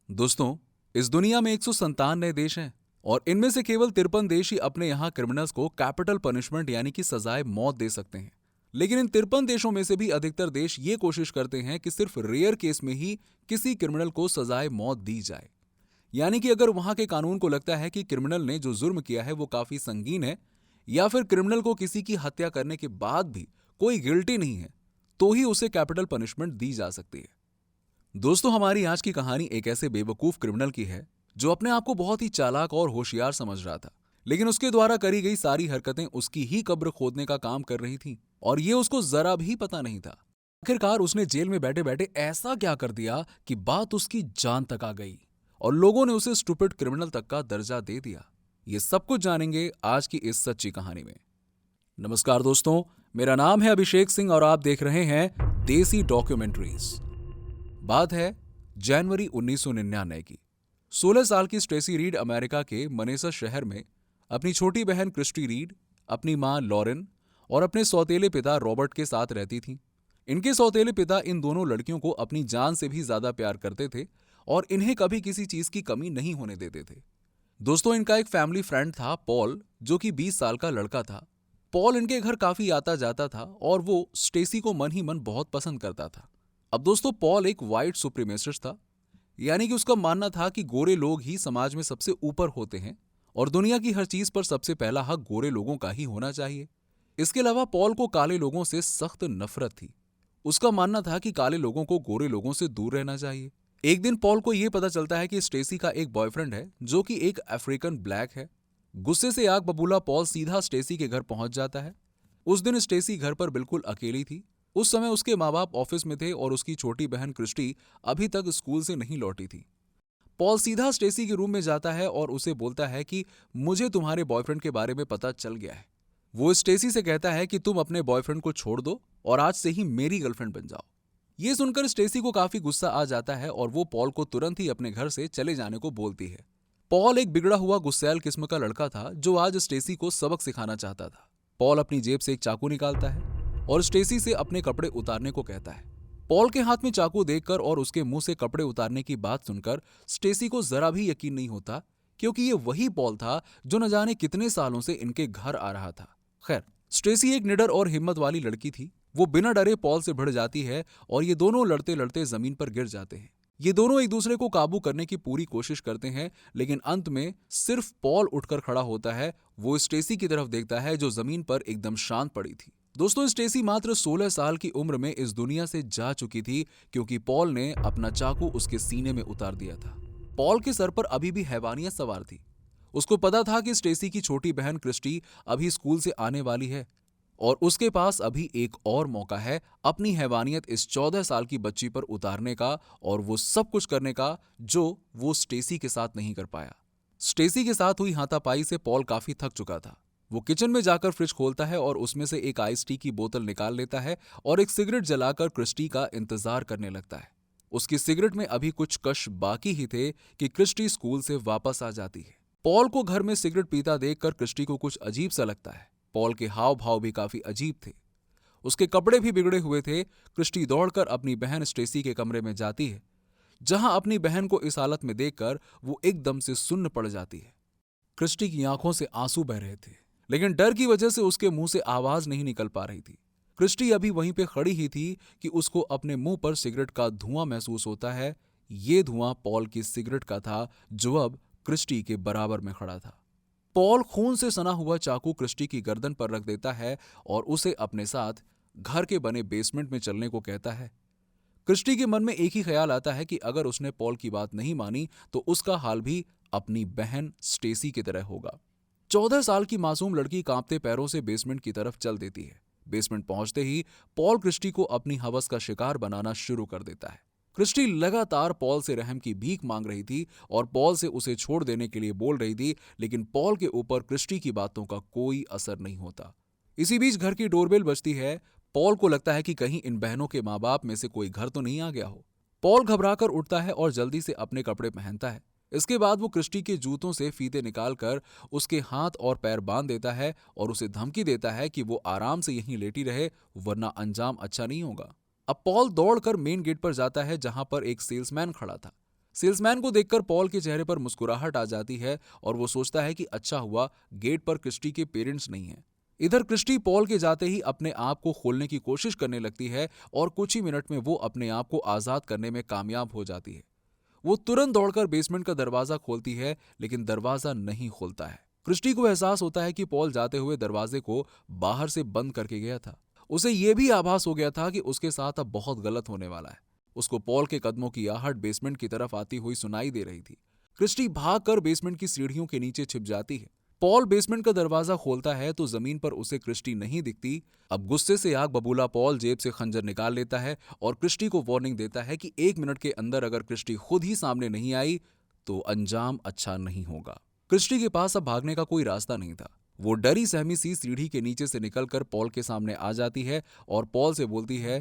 दोस्तों, इस दुनिया में 157 नए देश हैं और इनमें से केवल 53 देश ही अपने यहाँ क्रिमिनल्स को कैपिटल पनिशमेंट यानी कि सजाए मौत दे सकते हैं। लेकिन इन 53 देशों में से भी अधिकतर देश ये कोशिश करते हैं कि सिर्फ रेयर केस में ही किसी क्रिमिनल को सजाए मौत दी जाए। यानी कि अगर वहां के कानून को लगता है कि क्रिमिनल ने जो जुर्म किया है वो काफी संगीन है, या फिर क्रिमिनल को किसी की हत्या करने के बाद भी कोई गिल्टी नहीं है, तो ही उसे कैपिटल पनिशमेंट दी जा सकती है। दोस्तों, हमारी आज की कहानी एक ऐसे बेवकूफ क्रिमिनल की है जो अपने आप को बहुत ही चालाक और होशियार समझ रहा था, लेकिन उसके द्वारा करी गई सारी हरकतें उसकी ही कब्र खोदने का काम कर रही थीं और ये उसको जरा भी पता नहीं था। आखिरकार उसने जेल में बैठे बैठे ऐसा क्या कर दिया कि बात उसकी जान तक आ गई और लोगों ने उसे स्टूपिड क्रिमिनल तक का दर्जा दे दिया। ये सब कुछ जानेंगे आज की इस सच्ची कहानी में। नमस्कार दोस्तों, मेरा नाम है अभिषेक सिंह और आप देख रहे हैं देसी डॉक्यूमेंट्रीज। बात है जनवरी 1999 की। 16 साल की स्टेसी रीड अमेरिका के मनेसस शहर में अपनी छोटी बहन क्रिस्टी रीड, अपनी मां लॉरेन और अपने सौतेले पिता रॉबर्ट के साथ रहती थीं। इनके सौतेले पिता इन दोनों लड़कियों को अपनी जान से भी ज्यादा प्यार करते थे और इन्हें कभी किसी चीज की कमी नहीं होने देते थे। दोस्तों, इनका एक फैमिली फ्रेंड था पॉल, जो कि 20 साल का लड़का था। पॉल इनके घर काफी आता जाता था और वो स्टेसी को मन ही मन बहुत पसंद करता था। अब दोस्तों, पॉल एक वाइट सुप्रीमेसिस्ट था, यानी कि उसका मानना था कि गोरे लोग ही समाज में सबसे ऊपर होते हैं और दुनिया की हर चीज पर सबसे पहला हक गोरे लोगों का ही होना चाहिए। इसके अलावा पॉल को काले लोगों से सख्त नफरत थी। उसका मानना था कि काले लोगों को गोरे लोगों से दूर रहना चाहिए। एक दिन पॉल को यह पता चलता है कि स्टेसी का एक बॉयफ्रेंड है जो कि एक अफ्रीकन ब्लैक है। गुस्से से आग बबूला पॉल सीधा स्टेसी के घर पहुंच जाता है। उस दिन स्टेसी घर पर बिल्कुल अकेली थी। उस समय उसके माँ बाप ऑफिस में थे और उसकी छोटी बहन क्रिस्टी अभी तक स्कूल से नहीं लौटी थी। पॉल सीधा स्टेसी के रूम में जाता है और उसे बोलता है कि मुझे तुम्हारे बॉयफ्रेंड के बारे में पता चल गया है। वो स्टेसी से कहता है कि तुम अपने बॉयफ्रेंड को छोड़ दो और आज से ही मेरी गर्लफ्रेंड बन जाओ। ये सुनकर स्टेसी को काफी गुस्सा आ जाता है और वो पॉल को तुरंत ही अपने घर से चले जाने को बोलती है। पॉल एक बिगड़ा हुआ गुस्सैल किस्म का लड़का था जो आज स्टेसी को सबक सिखाना चाहता था। पॉल अपनी जेब से एक चाकू निकालता है और स्टेसी से अपने कपड़े उतारने को कहता है। पॉल के हाथ में चाकू देखकर और उसके मुंह से कपड़े उतारने की बात सुनकर स्टेसी को जरा भी यकीन नहीं होता, क्योंकि ये वही पॉल था जो न जाने कितने सालों से इनके घर आ रहा था। खैर, स्टेसी एक निडर और हिम्मत वाली लड़की थी। वो बिना डरे पॉल से भिड़ जाती है और ये दोनों लड़ते लड़ते जमीन पर गिर जाते हैं। ये दोनों एक दूसरे को काबू करने की पूरी कोशिश करते हैं, लेकिन अंत में सिर्फ पॉल उठकर खड़ा होता है। वो स्टेसी की तरफ देखता है जो जमीन पर एकदम शांत पड़ी थी। दोस्तों, स्टेसी मात्र 16 साल की उम्र में इस दुनिया से जा चुकी थी, क्योंकि पॉल ने अपना चाकू उसके सीने में उतार दिया था। पॉल के सर पर अभी भी हैवानियत सवार थी। उसको पता था कि स्टेसी की छोटी बहन क्रिस्टी अभी स्कूल से आने वाली है और उसके पास अभी एक और मौका है अपनी हैवानियत इस 14 साल की बच्ची पर उतारने का और वो सब कुछ करने का जो वो स्टेसी के साथ नहीं कर पाया। स्टेसी के साथ हुई हाथापाई से पॉल काफी थक चुका था। वो किचन में जाकर फ्रिज खोलता है और उसमें से एक आइस टी की बोतल निकाल लेता है और एक सिगरेट जलाकर क्रिस्टी का इंतजार करने लगता है। उसकी सिगरेट में अभी कुछ कश बाकी ही थे कि क्रिस्टी स्कूल से वापस आ जाती है। पॉल को घर में सिगरेट पीता देखकर क्रिस्टी को कुछ अजीब सा लगता है। पॉल के हाव भाव भी काफी अजीब थे। उसके कपड़े भी बिगड़े हुए थे। क्रिस्टी दौड़कर अपनी बहन स्टेसी के कमरे में जाती है, जहां अपनी बहन को इस हालत में देखकर वो एकदम से सुन्न पड़ जाती है। क्रिस्टी की आंखों से आंसू बह रहे थे, लेकिन डर की वजह से उसके मुंह से आवाज नहीं निकल पा रही थी। क्रिस्टी अभी वहीं पे खड़ी ही थी कि उसको अपने मुंह पर सिगरेट का धुआं महसूस होता है। ये धुआं पॉल की सिगरेट का था जो अब क्रिस्टी के बराबर में खड़ा था। पॉल खून से सना हुआ चाकू क्रिस्टी की गर्दन पर रख देता है और उसे अपने साथ घर के बने बेसमेंट में चलने को कहता है। क्रिस्टी के मन में एक ही ख्याल आता है कि अगर उसने पॉल की बात नहीं मानी तो उसका हाल भी अपनी बहन स्टेसी की तरह होगा। 14 साल की मासूम लड़की कांपते पैरों से बेसमेंट की तरफ चल देती है। बेसमेंट पहुंचते ही पॉल क्रिस्टी को अपनी हवस का शिकार बनाना शुरू कर देता है। क्रिस्टी लगातार पॉल से रहम की भीख मांग रही थी और पॉल से उसे छोड़ देने के लिए बोल रही थी, लेकिन पॉल के ऊपर क्रिस्टी की बातों का कोई असर नहीं होता। इसी बीच घर की डोरबेल बजती है। पॉल को लगता है कि कहीं इन बहनों के माँ बाप में से कोई घर तो नहीं आ गया हो। पॉल घबराकर उठता है और जल्दी से अपने कपड़े पहनता है। इसके बाद वो क्रिस्टी के जूतों से फीते निकालकर उसके हाथ और पैर बांध देता है और उसे धमकी देता है कि वो आराम से यहीं लेटी रहे, वरना अंजाम अच्छा नहीं होगा। अब पॉल दौड़कर मेन गेट पर जाता है, जहां पर एक सेल्समैन खड़ा था। सेल्समैन को देखकर पॉल के चेहरे पर मुस्कुराहट आ जाती है और वो सोचता है कि अच्छा हुआ गेट पर क्रिस्टी के पेरेंट्स नहीं हैं। इधर क्रिस्टी पॉल के जाते ही अपने आप को खोलने की कोशिश करने लगती है और कुछ ही मिनट में वो अपने आप को आजाद करने में कामयाब हो जाती है। वो तुरंत दौड़कर बेसमेंट का दरवाजा खोलती है, लेकिन दरवाजा नहीं खुलता है। क्रिस्टी को एहसास होता है कि पॉल जाते हुए दरवाजे को बाहर से बंद करके गया था। उसे यह भी आभास हो गया था कि उसके साथ अब बहुत गलत होने वाला है। उसको पॉल के कदमों की आहट बेसमेंट की तरफ आती हुई सुनाई दे रही थी। क्रिस्टी भागकर बेसमेंट की सीढ़ियों के नीचे छिप जाती है। पॉल बेसमेंट का दरवाजा खोलता है तो जमीन पर उसे क्रिस्टी नहीं दिखती। अब गुस्से से आग बबूला पॉल जेब से खंजर निकाल लेता है और क्रिस्टी को वार्निंग देता है कि 1 मिनट के अंदर अगर क्रिस्टी खुद ही सामने नहीं आई तो अंजाम अच्छा नहीं होगा। क्रिस्टी के पास अब भागने का कोई रास्ता नहीं था। वो डरी सहमी सी सीढ़ी के नीचे से निकलकर पॉल के सामने आ जाती है और पॉल से बोलती है।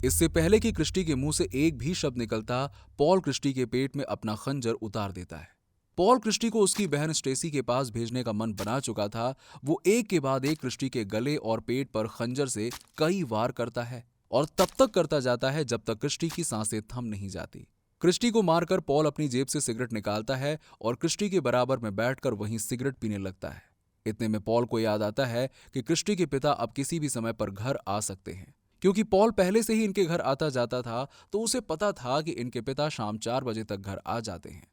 इससे पहले कि क्रिस्टी के मुंह से एक भी शब्द निकलता, पॉल क्रिस्टी के पेट में अपना खंजर उतार देता है। पॉल क्रिस्टी को उसकी बहन स्टेसी के पास भेजने का मन बना चुका था। वो एक के बाद एक क्रिस्टी के गले और पेट पर खंजर से कई वार करता है और तब तक करता जाता है जब तक क्रिस्टी की सांसें थम नहीं जाती। क्रिस्टी को मारकर पॉल अपनी जेब से सिगरेट निकालता है और क्रिस्टी के बराबर में बैठकर वहीं सिगरेट पीने लगता है। इतने में पॉल को याद आता है कि क्रिस्टी के पिता अब किसी भी समय पर घर आ सकते हैं। क्योंकि पॉल पहले से ही इनके घर आता जाता था तो उसे पता था कि इनके पिता शाम 4 बजे तक घर आ जाते हैं।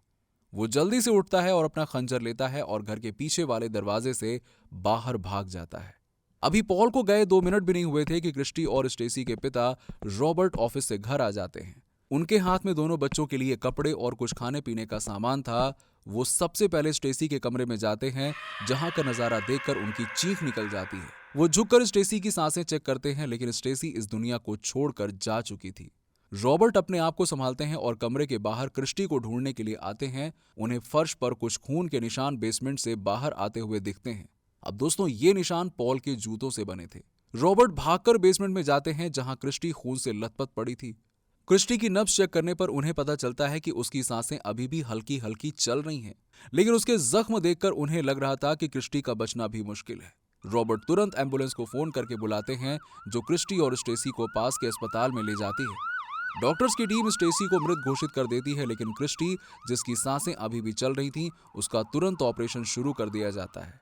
वो जल्दी से उठता है और अपना खंजर लेता है और घर के पीछे वाले दरवाजे से बाहर भाग जाता है। अभी पॉल को गए 2 मिनट भी नहीं हुए थे कि क्रिस्टी और स्टेसी के पिता रॉबर्ट ऑफिस से घर आ जाते हैं। उनके हाथ में दोनों बच्चों के लिए कपड़े और कुछ खाने पीने का सामान था। वो सबसे पहले स्टेसी के कमरे में जाते हैं, जहां का नजारा देखकर उनकी चीख निकल जाती है। वो झुककर स्टेसी की सांसें चेक करते हैं, लेकिन स्टेसी इस दुनिया को छोड़कर जा चुकी थी। रॉबर्ट अपने आप को संभालते हैं और कमरे के बाहर क्रिस्टी को ढूंढने के लिए आते हैं। उन्हें फर्श पर कुछ खून के निशान बेसमेंट से बाहर आते हुए दिखते हैं। अब दोस्तों, ये निशान पॉल के जूतों से बने थे। रॉबर्ट भागकर बेसमेंट में जाते हैं, जहां क्रिस्टी खून से लथपथ पड़ी थी। क्रिस्टी की नब्ज चेक करने पर उन्हें पता चलता है कि उसकी सांसें अभी भी हल्की हल्की चल रही हैं, लेकिन उसके जख्म देखकर उन्हें लग रहा था कि क्रिस्टी का बचना भी मुश्किल है। रॉबर्ट तुरंत एम्बुलेंस को फोन करके बुलाते हैं, जो क्रिस्टी और स्टेसी को पास के अस्पताल में ले जाती है। डॉक्टर्स की टीम स्टेसी को मृत घोषित कर देती है, लेकिन क्रिस्टी, जिसकी सांसें अभी भी चल रही थीं, उसका तुरंत ऑपरेशन शुरू कर दिया जाता है।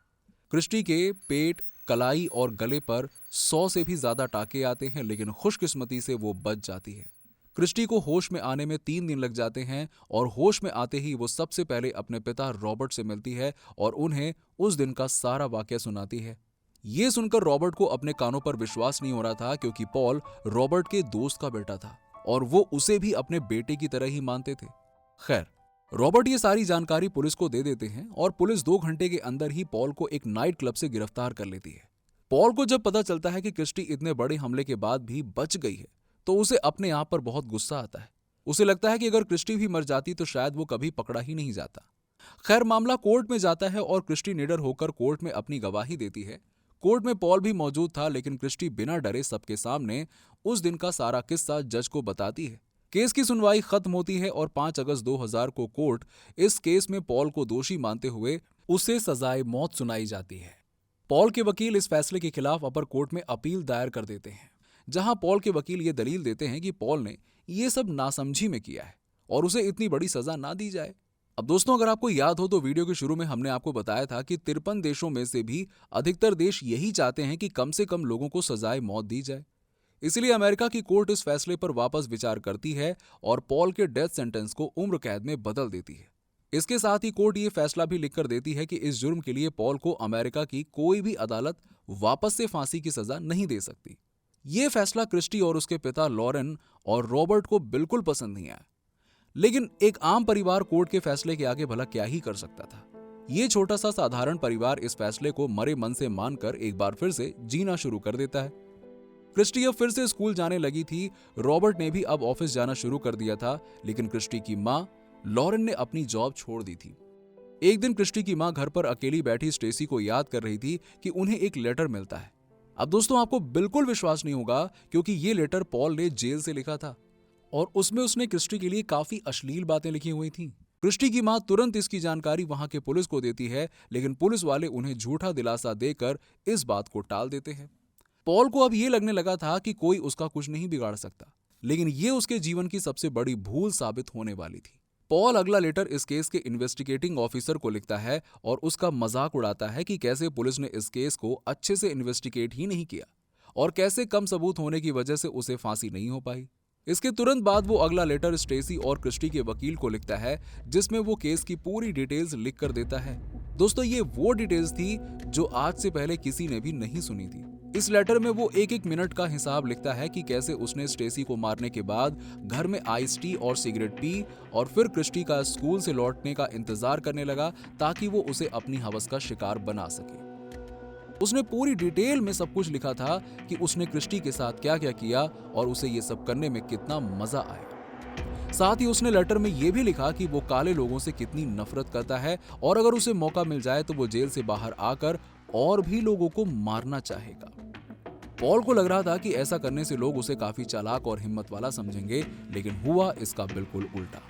क्रिस्टी के पेट, कलाई और गले पर 100 से भी ज्यादा टाके आते हैं, लेकिन खुशकिस्मती से वो बच जाती है। क्रिस्टी को होश में आने में 3 दिन लग जाते हैं और होश में आते ही वो सबसे पहले अपने पिता रॉबर्ट से मिलती है और उन्हें उस दिन का सारा वाकया सुनाती है। ये सुनकर रॉबर्ट को अपने कानों पर विश्वास नहीं हो रहा था, क्योंकि पॉल रॉबर्ट के दोस्त का बेटा था और वो उसे भी अपने बेटे की तरह ही मानते थे। खैर, रॉबर्ट ये सारी जानकारी पुलिस को दे देते हैं और पुलिस 2 घंटे के अंदर ही पॉल को एक नाइट क्लब से गिरफ्तार कर लेती है। पॉल को जब पता चलता है कि क्रिस्टी इतने बड़े हमले के बाद भी बच गई है, तो उसे अपने आप पर बहुत गुस्सा आता है। उसे लगता है कि अगर क्रिस्टी भी मर जाती तो शायद वो कभी पकड़ा ही नहीं जाता। खैर, मामला कोर्ट में जाता है और क्रिस्टी निडर होकर कोर्ट में अपनी गवाही देती है। कोर्ट में पॉल भी मौजूद था, लेकिन क्रिस्टी बिना डरे सबके सामने उस दिन का सारा किस्सा जज को बताती है। केस की सुनवाई खत्म होती है और 5 अगस्त 2000 को कोर्ट इस केस में पॉल को दोषी मानते हुए उसे सजाए मौत सुनाई जाती है। पॉल के वकील इस फैसले के खिलाफ अपर कोर्ट में अपील दायर कर देते हैं, जहां पॉल के वकील ये दलील देते हैं कि पॉल ने ये सब नासमझी में किया है और उसे इतनी बड़ी सजा ना दी जाए। अब दोस्तों, अगर आपको याद हो तो वीडियो के शुरू में हमने आपको बताया था कि 53 देशों में से भी अधिकतर देश यही चाहते हैं कि कम से कम लोगों को सजाए मौत दी जाए। इसलिए अमेरिका की कोर्ट इस फैसले पर वापस विचार करती है और पॉल के डेथ सेंटेंस को उम्र कैद में बदल देती है। इसके साथ ही कोर्ट ये फैसला भी लिखकर देती है कि इस जुर्म के लिए पॉल को अमेरिका की कोई भी अदालत वापस से फांसी की सजा नहीं दे सकती। यह फैसला क्रिस्टी और उसके पिता लॉरेन और रॉबर्ट को बिल्कुल पसंद नहीं आया, लेकिन एक आम परिवार कोर्ट के फैसले के आगे भला क्या ही कर सकता था। यह छोटा सा साधारण परिवार इस फैसले को मरे मन से मानकर एक बार फिर से जीना शुरू कर देता है। क्रिस्टी अब फिर से स्कूल जाने लगी थी। रॉबर्ट ने भी अब ऑफिस जाना शुरू कर दिया था, लेकिन क्रिस्टी की मां लॉरेन ने अपनी जॉब छोड़ दी थी। एक दिन क्रिस्टी की मां घर पर अकेली बैठी स्टेसी को याद कर रही थी कि उन्हें एक लेटर मिलता है। अब दोस्तों, आपको बिल्कुल विश्वास नहीं होगा, क्योंकि ये लेटर पॉल ने जेल से लिखा था और उसमें उसने क्रिस्टी के लिए काफी अश्लील बातें लिखी हुई थीं। क्रिस्टी की मां तुरंत इसकी जानकारी वहां के पुलिस को देती है, लेकिन पुलिस वाले उन्हें झूठा दिलासा देकर इस बात को टाल देते हैं। पॉल को अब यह लगने लगा था कि कोई उसका कुछ नहीं बिगाड़ सकता। लेकिन ये उसके जीवन की सबसे बड़ी भूल साबित होने वाली थी। पॉल अगला लेटर इस केस के इन्वेस्टिगेटिंग ऑफिसर को लिखता है और उसका मजाक उड़ाता है कि कैसे पुलिस ने इस केस को अच्छे से इन्वेस्टिगेट ही नहीं किया और कैसे कम सबूत होने की वजह से उसे फांसी नहीं हो पाई। इसके तुरंत बाद वो अगला लेटर स्टेसी और क्रिस्टी के वकील को लिखता है, जिसमें वो केस की पूरी डिटेल्स लिख कर देता है। दोस्तों, ये वो डिटेल्स थी जो आज से पहले किसी ने भी नहीं सुनी थी। इस लेटर में वो एक एक मिनट का हिसाब लिखता है कि कैसे उसने स्टेसी को मारने के बाद घर में आइस टी और सिगरेट पी और फिर क्रिस्टी का स्कूल से लौटने का इंतजार करने लगा ताकि वो उसे अपनी हवस का शिकार बना सके। उसने पूरी डिटेल में सब कुछ लिखा था कि उसने क्रिस्टी के साथ क्या क्या किया और उसे ये सब करने में कितना मजा आया। साथ ही उसने लेटर में यह भी लिखा कि वो काले लोगों से कितनी नफरत करता है और अगर उसे मौका मिल जाए तो वो जेल से बाहर आकर और भी लोगों को मारना चाहेगा। पॉल को लग रहा था कि ऐसा करने से लोग उसे काफी चालाक और हिम्मत वाला समझेंगे, लेकिन हुआ इसका बिल्कुल उल्टा।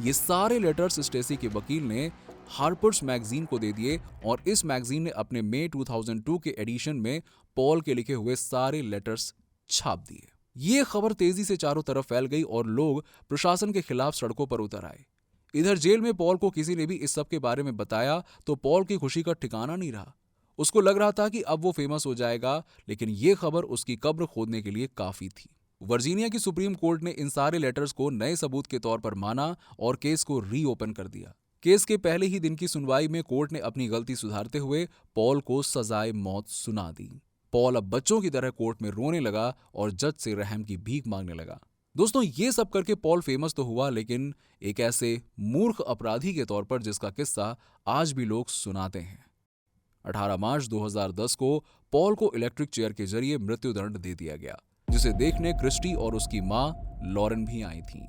ये सारे लेटर्स स्टेसी के वकील ने हार्पर्स मैगजीन को दे दिए और इस मैगजीन ने अपने मई 2002 के एडिशन में पॉल के लिखे हुए सारे लेटर्स छाप दिए। ये खबर तेजी से चारों तरफ फैल गई और लोग प्रशासन के खिलाफ सड़कों पर उतर आए। इधर जेल में पॉल को किसी ने भी इस सब के बारे में बताया तो पॉल की खुशी का ठिकाना नहीं रहा। उसको लग रहा था कि अब वो फेमस हो जाएगा, लेकिन ये खबर उसकी कब्र खोदने के लिए काफी थी। वर्जीनिया की सुप्रीम कोर्ट ने इन सारे लेटर्स को नए सबूत के तौर पर माना और केस को रीओपन कर दिया। केस के पहले ही दिन की सुनवाई में कोर्ट ने अपनी गलती सुधारते हुए पॉल को सजाए मौत सुना दी। पॉल अब बच्चों की तरह कोर्ट में रोने लगा और जज से रहम की भीख मांगने लगा। दोस्तों, ये सब करके पॉल फेमस तो हुआ, लेकिन एक ऐसे मूर्ख अपराधी के तौर पर जिसका किस्सा आज भी लोग सुनाते हैं। 18 मार्च 2010 को पॉल को इलेक्ट्रिक चेयर के जरिए मृत्युदंड दे दिया गया, जिसे देखने क्रिस्टी और उसकी मां लॉरेन भी आई थीं।